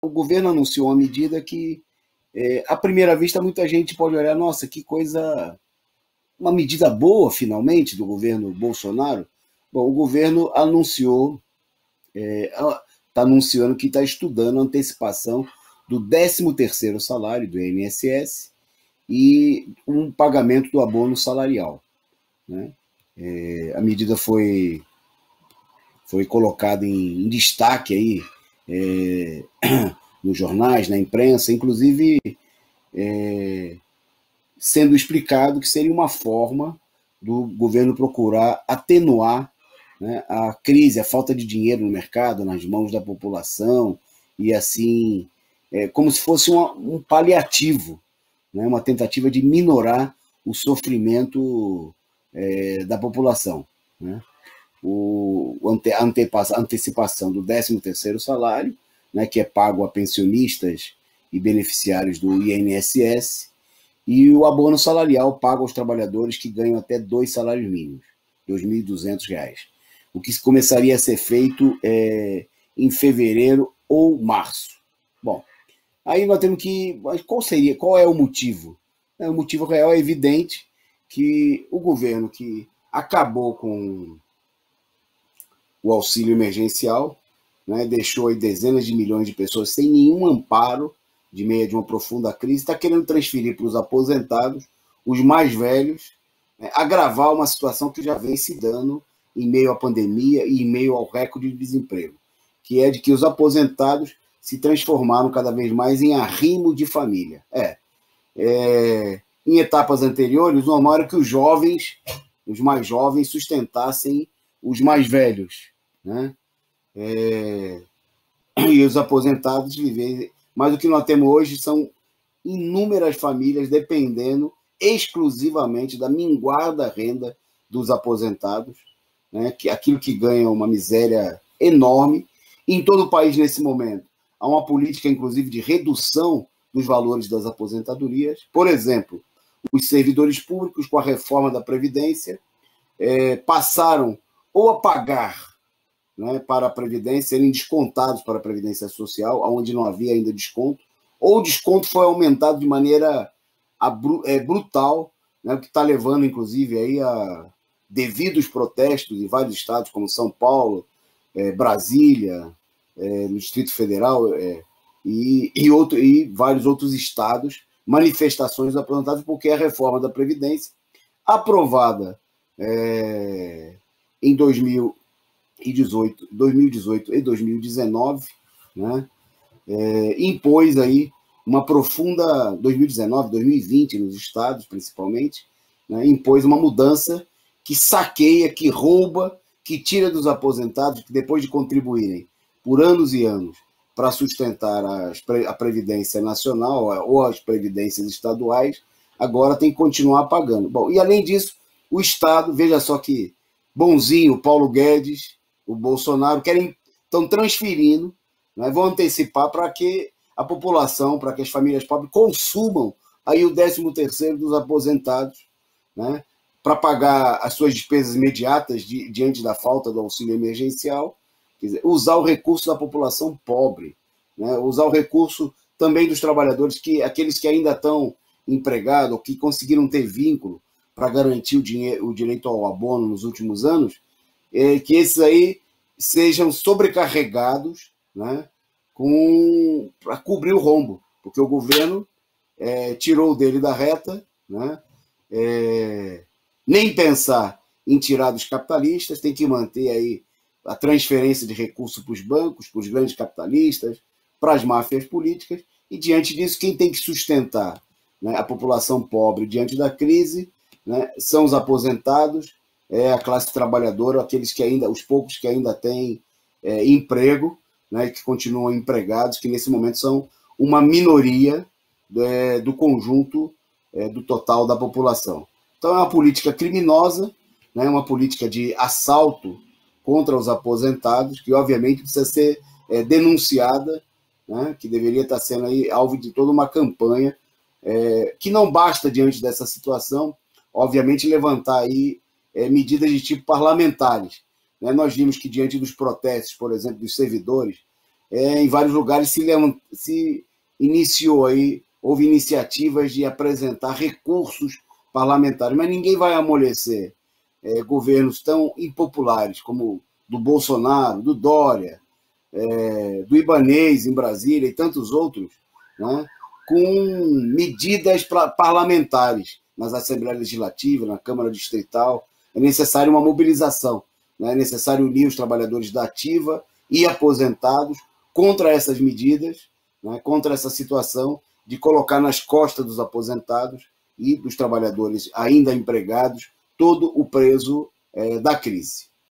o governo anunciou uma medida que, à primeira vista, muita gente pode olhar, nossa, que coisa, uma medida boa, finalmente, do governo Bolsonaro. Bom, o governo anunciou, está anunciando que está estudando a antecipação do 13º salário do INSS e um pagamento do abono salarial, né? A medida foi colocada em destaque aí, nos jornais, na imprensa, inclusive sendo explicado que seria uma forma do governo procurar atenuar, né, a crise, a falta de dinheiro no mercado, nas mãos da população, e assim, como se fosse um paliativo, né, uma tentativa de minorar o sofrimento da população, né? A antecipação do 13º salário, né, que é pago a pensionistas e beneficiários do INSS, e o abono salarial pago aos trabalhadores que ganham até 2 salários mínimos, R$ 2.200, o que começaria a ser feito em fevereiro ou março. Bom, aí nós temos que... Qual é o motivo? O motivo real é evidente, que o governo que acabou com o auxílio emergencial, né, deixou aí dezenas de milhões de pessoas sem nenhum amparo de meio de uma profunda crise, está querendo transferir para os aposentados, os mais velhos, né, agravar uma situação que já vem se dando em meio à pandemia e em meio ao recorde de desemprego, que é de que os aposentados se transformaram cada vez mais em arrimo de família. Em etapas anteriores, o normal era que os jovens, os mais jovens, sustentassem os mais velhos, né? E os aposentados viverem. Mas o que nós temos hoje são inúmeras famílias dependendo exclusivamente da minguada renda dos aposentados, né? Que aquilo que ganha uma miséria enorme. Em todo o país, nesse momento, há uma política, inclusive, de redução dos valores das aposentadorias. Por exemplo, os servidores públicos, com a reforma da Previdência, passaram ou a pagar, né, para a Previdência, serem descontados para a Previdência Social, onde não havia ainda desconto, ou o desconto foi aumentado de maneira brutal, né, o que está levando, inclusive, aí devidos protestos em vários estados, como São Paulo, Brasília, no Distrito Federal e vários outros estados, manifestações dos aposentados, porque a reforma da Previdência, aprovada em 2018 e 2019, né, impôs aí uma profunda... 2019, 2020, nos estados principalmente, né, impôs uma mudança que saqueia, que rouba, que tira dos aposentados, que depois de contribuírem por anos e anos para sustentar a Previdência Nacional ou as previdências estaduais, agora tem que continuar pagando. Bom, e além disso, o Estado, veja só que bonzinho, Paulo Guedes, o Bolsonaro, estão transferindo, né, vão antecipar para que a população, para que as famílias pobres consumam aí o 13º dos aposentados, né, para pagar as suas despesas imediatas diante da falta do auxílio emergencial. Quer dizer, usar o recurso da população pobre, né, usar o recurso também dos trabalhadores, aqueles que ainda estão empregados, ou que conseguiram ter vínculo para garantir o direito ao abono nos últimos anos, que esses aí sejam sobrecarregados, né, para cobrir o rombo, porque o governo tirou dele da reta, né, nem pensar em tirar dos capitalistas, tem que manter aí a transferência de recursos para os bancos, para os grandes capitalistas, para as máfias políticas, e diante disso, quem tem que sustentar, né, a população pobre diante da crise, né, são os aposentados, a classe trabalhadora, os poucos que ainda têm emprego, né, que continuam empregados, que nesse momento são uma minoria do conjunto do total da população. Então é uma política criminosa, né, uma política de assalto contra os aposentados, que obviamente precisa ser denunciada, né, que deveria estar sendo aí alvo de toda uma campanha, que não basta, diante dessa situação, obviamente, levantar aí medidas de tipo parlamentares. Né? Nós vimos que, diante dos protestos, por exemplo, dos servidores, em vários lugares se iniciou aí, houve iniciativas de apresentar recursos parlamentares, mas ninguém vai amolecer governos tão impopulares como do Bolsonaro, do Dória, do Ibanez em Brasília e tantos outros, né, com medidas parlamentares nas Assembleias Legislativas, na Câmara Distrital. É necessário uma mobilização, né? É necessário unir os trabalhadores da ativa e aposentados contra essas medidas, né? Contra essa situação de colocar nas costas dos aposentados e dos trabalhadores ainda empregados todo o peso da crise.